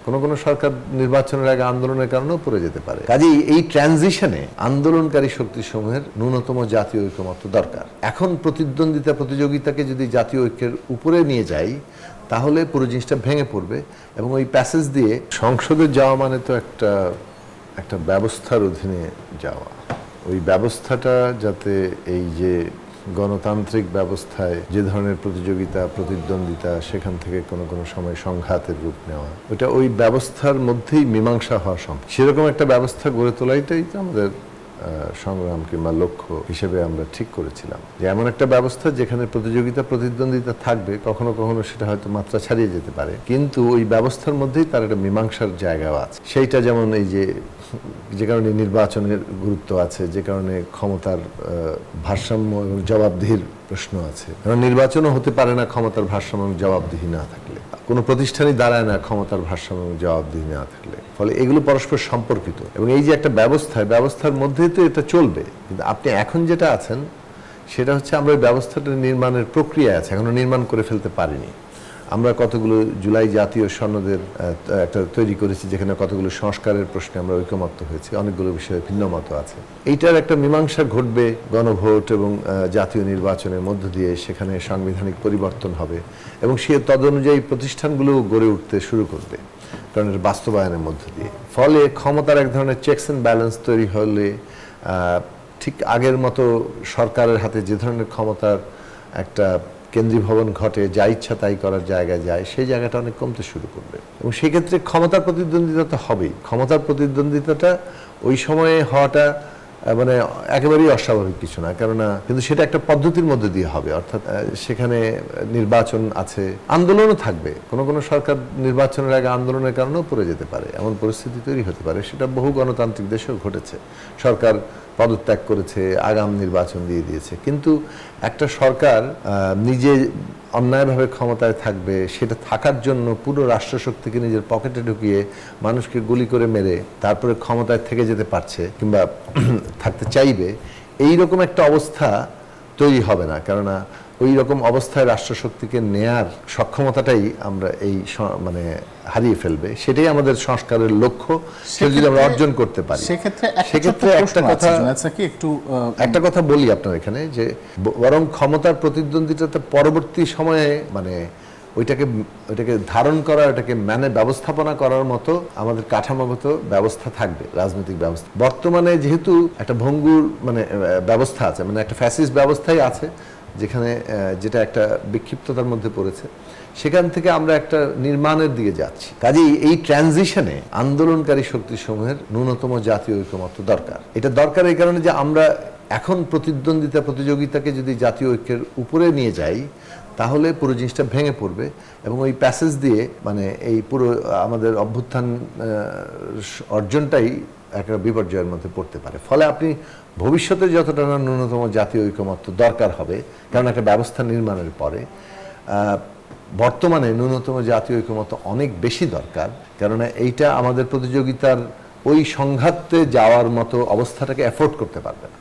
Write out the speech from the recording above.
কোনো সরকার নির্বাচনের আগে আন্দোলনের কারণেও পড়ে যেতে পারে। কাজেই এই ট্রানজিশনে আন্দোলনকারী শক্তিসমূহের ন্যূনতম জাতীয় ঐক্যমত্য দরকার। এখন প্রতিযোগিতাকে যদি জাতীয় ঐক্যের উপরে নিয়ে যাই তাহলে পুরো জিনিসটা ভেঙে পড়বে এবং ওই প্যাসেজ দিয়ে সংসদে যাওয়া মানে তো একটা ব্যবস্থার অধীনে যাওয়া। ওই ব্যবস্থাটা যাতে এই যে গণতান্ত্রিক ব্যবস্থায় যে ধরনের প্রতিদ্বন্দ্বিতা সেখান থেকে কোনো সময় সংঘাতের রূপ নেওয়া, ওটা ওই ব্যবস্থার মধ্যেই মীমাংসা হওয়া সম্ভব। সেরকম একটা ব্যবস্থা গড়ে তোলাইটাই তো আমাদের সংগ্রাম কিংবা লক্ষ্য হিসেবে আমরা ঠিক করেছিলাম যে এমন একটা ব্যবস্থা যেখানে প্রতিদ্বন্দ্বিতা থাকবে, কখনো সেটা হয়তো মাত্রা ছাড়িয়ে যেতে পারে, কিন্তু ওই ব্যবস্থার মধ্যেই তার একটা মীমাংসার জায়গাও আছে। সেইটা যেমন এই যে কারণে নির্বাচনের গুরুত্ব আছে, যে কারণে ক্ষমতার ভারসাম্য এবং জবাবদিহির প্রশ্ন আছে। কারণ নির্বাচনও হতে পারে না ক্ষমতার ভারসাম্য এবং জবাবদিহি না থাকলে, কোনো প্রতিষ্ঠানই দাঁড়ায় না ক্ষমতার ভারসাম্য এবং জবাবদিহি না থাকলে। ফলে এগুলো পরস্পর সম্পর্কিত এবং এই যে একটা ব্যবস্থার মধ্যেই তো এটা চলবে। কিন্তু আপনি এখন যেটা আছেন সেটা হচ্ছে আমরা ওই ব্যবস্থাটা নির্মাণের প্রক্রিয়ায় আছে, এখনো নির্মাণ করে ফেলতে পারিনি। আমরা কতগুলো জুলাই জাতীয় সনদের একটা তৈরি করেছি যেখানে কতগুলো সংস্কারের প্রশ্নে আমরা ঐকমত্য হয়েছি, অনেকগুলো বিষয়ে ভিন্ন মত আছে। এইটার একটা মীমাংসা ঘটবে গণভোট এবং জাতীয় নির্বাচনের মধ্য দিয়ে, সেখানে সাংবিধানিক পরিবর্তন হবে এবং সে তদনুযায়ী প্রতিষ্ঠানগুলো গড়ে উঠতে শুরু করবে কারণ এর বাস্তবায়নের মধ্য দিয়ে। ফলে ক্ষমতার এক ধরনের চেকস অ্যান্ড ব্যালেন্স তৈরি হলে ঠিক আগের মতো সরকারের হাতে যে ধরনের ক্ষমতার একটা কেন্দ্রীভবন ঘটে, যা ইচ্ছা তাই করার জায়গায় যায়, সেই জায়গাটা অনেক কমতে শুরু করবে এবং সেক্ষেত্রে ক্ষমতার প্রতিদ্বন্দ্বিতা তো হবেই। ক্ষমতার প্রতিদ্বন্দ্বিতাটা ওই সময়ে হওয়াটা মানে একেবারেই অস্বাভাবিক কিছু না, কেননা কিন্তু সেটা একটা পদ্ধতির মধ্যে দিয়ে হবে। অর্থাৎ সেখানে নির্বাচন আছে, আন্দোলনও থাকবে। কোনো সরকার নির্বাচনের আগে আন্দোলনের কারণেও পড়ে যেতে পারে, এমন পরিস্থিতি তৈরি হতে পারে। সেটা বহু গণতান্ত্রিক দেশেও ঘটেছে। সরকার পদত্যাগ করেছে, আগাম নির্বাচন দিয়ে দিয়েছে। কিন্তু একটা সরকার নিজে অন্যায়ভাবে ক্ষমতায় থাকবে, সেটা থাকার জন্য পুরো রাষ্ট্রশক্তিকে নিজের পকেটে ঢুকিয়ে মানুষকে গুলি করে মেরে তারপরে ক্ষমতায় থেকে যেতে পারছে কিংবা থাকতে চাইবে, এই রকম একটা অবস্থা তৈরি হবে না। কেননা ওই রকম অবস্থায় রাষ্ট্রশক্তিকে নেয়ার সক্ষমতাটাই আমরা মানে হারিয়ে ফেলবে। সেটাই আমাদের সংস্কারের লক্ষ্য। সেটা যদি আমরা অর্জন করতে পারি, সেক্ষেত্রে একটা কথা বলি আপনার এখানে, যে বরং ক্ষমতার প্রতিদ্বন্দ্বিতাতে পরবর্তী সময়ে মানে ওইটাকে ধারণ করা, ওটাকে ব্যবস্থাপনা করার মতো আমাদের কাঠামোগত ব্যবস্থা থাকবে, রাজনৈতিক ব্যবস্থা। বর্তমানে যেহেতু একটা ভঙ্গুর মানে ব্যবস্থা আছে, মানে একটা ফ্যাসিস্ট ব্যবস্থাই আছে যেটা একটা বিক্ষিপ্ততার মধ্যে পড়েছে, সেখান থেকে আমরা একটা নির্মাণের দিকে যাচ্ছি। কাজেই এই ট্রানজিশনে আন্দোলনকারী শক্তিসমূহের ন্যূনতম জাতীয় ঐক্যমত্য দরকার। এটা দরকার এই কারণে যে আমরা এখন প্রতিযোগিতাকে যদি জাতীয় ঐক্যের উপরে নিয়ে যাই তাহলে পুরো জিনিসটা ভেঙে পড়বে এবং ওই প্যাসেজ দিয়ে মানে এই পুরো আমাদের অভ্যুত্থান অর্জনটাই একটা বিপর্যয়ের মধ্যে পড়তে পারে। ফলে আপনি ভবিষ্যতে যতটা না ন্যূনতম জাতীয় ঐক্যমত্য দরকার হবে, কারণ একটা ব্যবস্থা নির্মাণের পরে বর্তমানে ন্যূনতম জাতীয় ঐক্যমত্য অনেক বেশি দরকার, কেননা এইটা আমাদের প্রতিযোগিতার ওই সংঘাতে যাওয়ার মতো অবস্থাটাকে অ্যাফোর্ড করতে পারবে না।